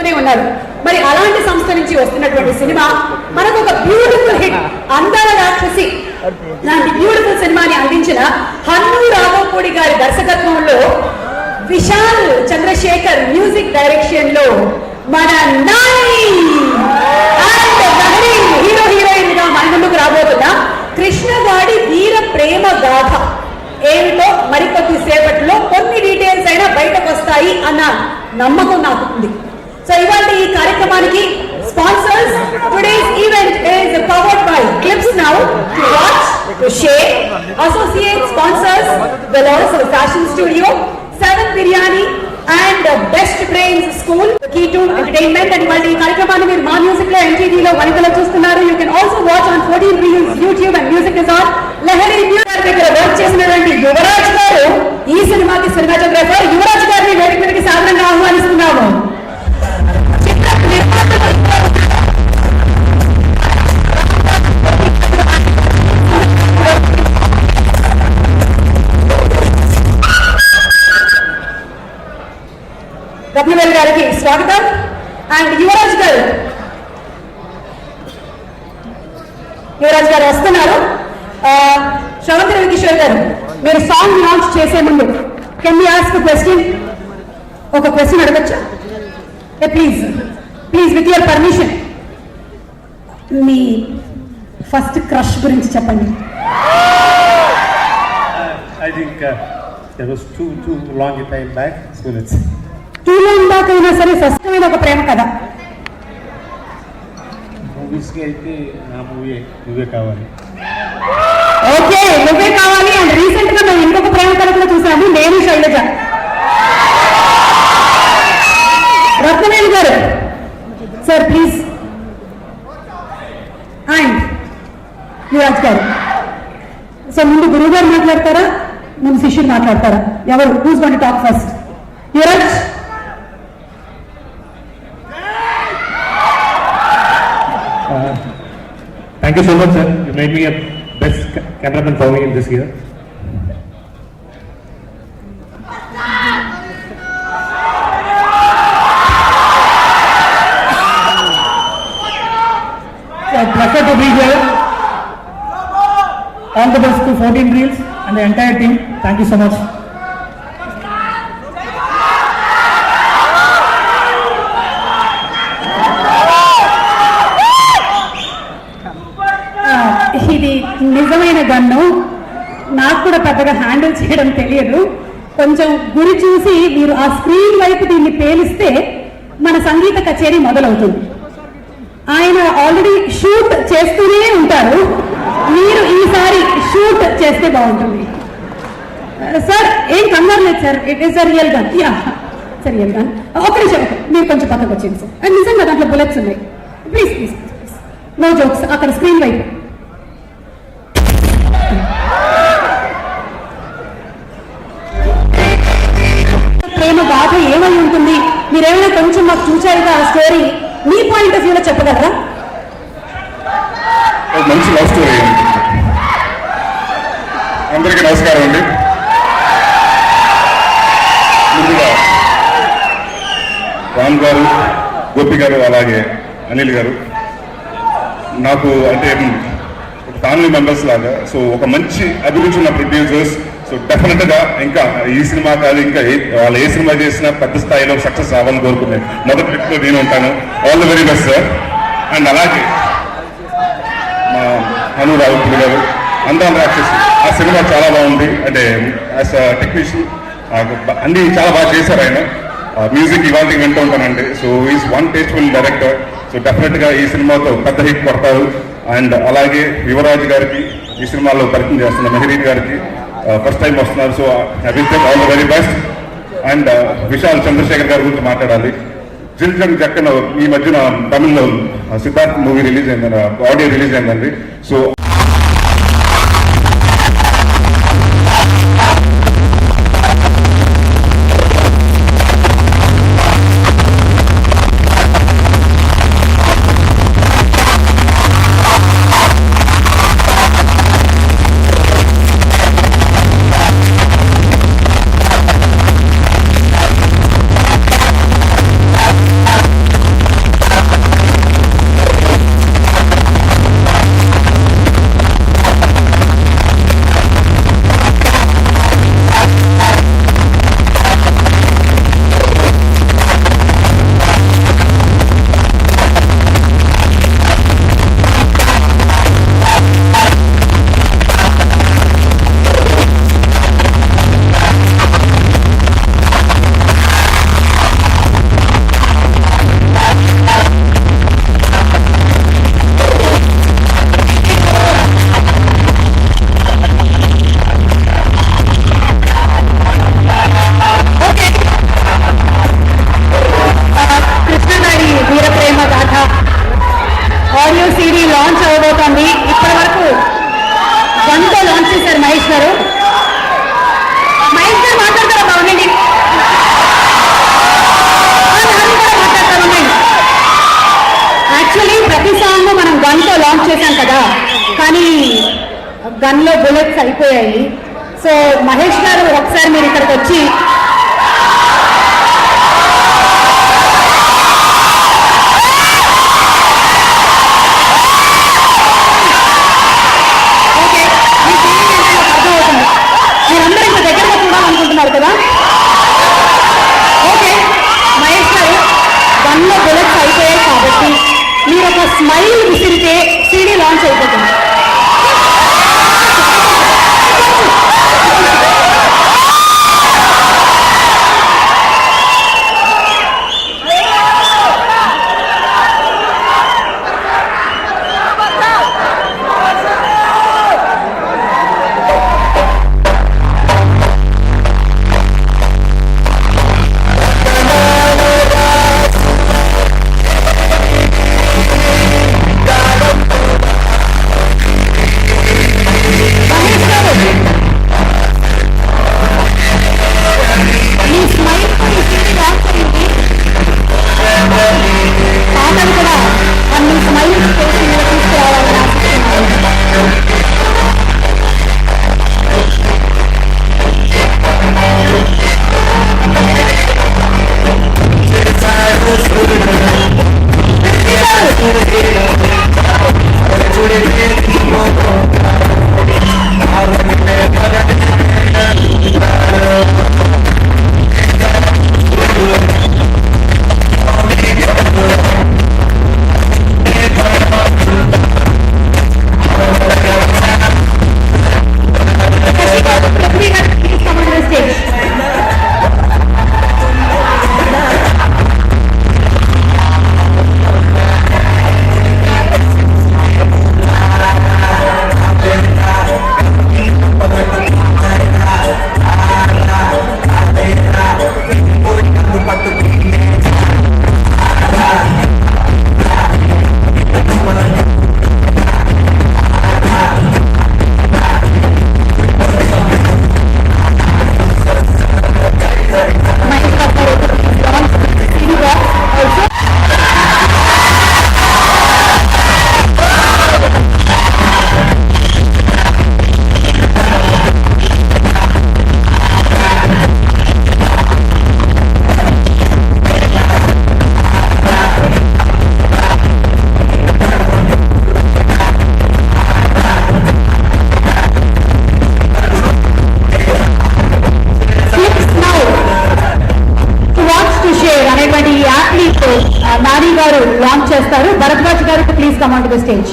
చెప్తూనే ఉన్నారు. మరి అలాంటి సంస్థ నుంచి వస్తున్నటువంటి సినిమా మనకు ఒక బ్యూటిఫుల్ హిట్, అందాల రాక్షసి లాంటి బ్యూటిఫుల్ సినిమాని అందించిన హన్ను రాఘవపూడి గారి దర్శకత్వంలో విశాల్ చంద్రశేఖర్ మ్యూజిక్ డైరెక్షన్ లో మన నాని హీరో హీరోయిన్ గా మన ముందుకు రాబోతున్న కృష్ణగాడి వీర ప్రేమ గాథ ఏమిటో మరికొద్ది సేపట్లో కొన్ని డీటెయిల్స్ అయినా బయటకు వస్తాయి అన్న నమ్మకం నాకు ఉంది. సో ఇవాళ ఈ కార్యక్రమానికి sponsors, today's event is powered by Clips Now to watch, to share. Associate sponsors, Veloz Fashion Studio, 7 Biryani and Best Brains School, Key to Entertainment. And ఇవాళ ఈ కార్యక్రమాన్ని మీరు మా మ్యూజిక్ లో NTV లో వనితలో చూస్తున్నారు. You can also watch on 14 Reels YouTube and Music is on. Lahari music దగ్గర work చేసినటువంటి యువరాజ్ గారు ఈ సినిమాకి సినిమాటోగ్రాఫర్. యువరాజ్ గారిని వేదిక మీదకి సాధారణంగా ఆహ్వానిస్తున్నాము. రత్నవేల్ గారికి స్వాగతం. అండ్ యువరాజ్ గారు వస్తున్నారు. శ్రవంతి రవికిషోర్ గారు, మీరు సాంగ్ లాంచ్ చేసే ముందు కెన్ యూ ఆస్క్ క్వశ్చన్? ఒక క్వశ్చన్ అడగచ్చా? Please with your permission. మీ ఫస్ట్ క్రష్ గురించి చెప్పండి. I think there was too long a time back, so let's. Two long back అయినా సరే ఫస్ట్ టైం ఒక ప్రేమ కథ. మూవీస్కి అయితే నా నువ్వే కావాలి. ఓకే, నువ్వే కావాలి. అండ్ రీసెంట్ గా మేము ఇంకొక ప్రేమ కథ కూడా చూసాము, నేను శైలజ. రత్నవేల్ గారు సార్ ప్లీజ్. అండ్ యువరాజ్ గారు, సో ముందు గురువు గారు మాట్లాడతారా, ముందు శిష్యుడు మాట్లాడతారా? ఎవరు? Who's going to talk first? Yuvraj. Thank you so much, sir. You made me a best cameraman for me in this year. So, pleasure to be here. All the best to 14 Reels and the entire team. Thank you so much. ఇది నిజమైన gun. నాకు కూడా పెద్దగా handle చేయడం తెలియదు. కొంచెం గురి చూసి మీరు ఆ స్క్రీన్ వైపు దీన్ని పేలిస్తే మన సంగీత కచేరీ మొదలవుతుంది. ఆయన ఆల్రెడీ షూట్ చేస్తూనే ఉంటారు, మీరు ఈసారి షూట్ చేస్తే బాగుంటుంది. సార్ ఏం కంగారు లేదు sir, it is a real gun. Yeah sir, real gun. ఒక నిమిషం, మీరు కొంచెం పక్కకు వచ్చింది సార్. నిజంగా దాంట్లో బుల్లెట్స్ ఉన్నాయి. Please no jokes. అక్కడ స్క్రీన్ వైపు ప్రేమ బాధ ఏమై ఉంటుంది? మీరేమైనా కొంచెం మాకు చూచారుగా ఆ స్టోరీ, మీ పాయింట్ ఆఫ్ వ్యూలో చెప్పగలరా? మంచి లవ్ స్టోరీ. అందరికీ నమస్కారం అండి. ముందుగా రామ్ గారు, గోపి గారు, అలాగే అనిల్ గారు నాకు అంటే ఒక ఫ్యామిలీ మెంబర్స్ లాగా. సో ఒక మంచి అభిరుచి ఉన్న ప్రొడ్యూసర్స్. సో డెఫినెట్ గా ఇంకా ఈ సినిమా కాదు, ఇంకా వాళ్ళు ఏ సినిమా చేసినా పెద్ద స్థాయిలో సక్సెస్ అవ్వాలని కోరుకున్నాను. మొదటి ట్రిప్ లో నేను ఉంటాను. All the very best sir. And అలాగే మా హను రాఘవపూడి గారు, అందాల రాక్షసి, ఆ సినిమా చాలా బాగుంది. అంటే యాజ్ టెక్నీషియన్ అన్ని చాలా బాగా చేశారు ఆయన. మ్యూజిక్ ఇవాళ వింటూ ఉంటానండి. So is one tasteful director. So definite గా ఈ సినిమాతో పెద్ద హిట్ కొడతారు. అండ్ అలాగే యువరాజ్ గారికి ఈ సినిమాలో పరిచయం చేస్తున్న మెహరీన్ గారికి ఫస్ట్ టైం వస్తున్నారు. So I wish them all the very best. And Vishal Chandrasekhar గారి గురించి మాట్లాడాలి. జిల్జంగ్ జక్కన ఈ మధ్యన తమిళ్లో సిద్ధార్థ్ మూవీ రిలీజ్ అయిందని, ఆడియో రిలీజ్ అయిందండి. సో మహేష్ గారు. మహేష్ గారు మాట్లాడతారా బాగుండండి. మాట్లాడతారు ఉండండి. యాక్చువల్లీ ప్రతి సాంగ్ మనం గన్తో లాంచ్ చేశాం కదా, కానీ గన్లో బుల్లెట్స్ అయిపోయాయి. సో మహేష్ గారు ఒకసారి మీరు ఇక్కడికి వచ్చి ఓకే, మీ ఫీలింగ్ ఏంటో నాకు అర్థమవుతుంది. మీరందరూ ఇంత దగ్గరగా చూడాలనుకుంటున్నారు కదా. ఓకే మహేష్ గారు, గన్లో బుల్లెట్స్ అయిపోయాయి కాబట్టి మీరు ఒక స్మైల్ విసిరితే సీడీ లాంచ్ అయిపోతుంది. మీ స్మైల్ లాంచ్ అయింది. పాటలు కూడా మీ స్మైల్ తీసుకురావాలని ఆశిస్తున్నాను. Please come on the stage. అనేటువంటి ఈ యాప్ ని నాని గారు లాంచ్ చేస్తారు. భరద్వాజ్ గారు please come on to the stage.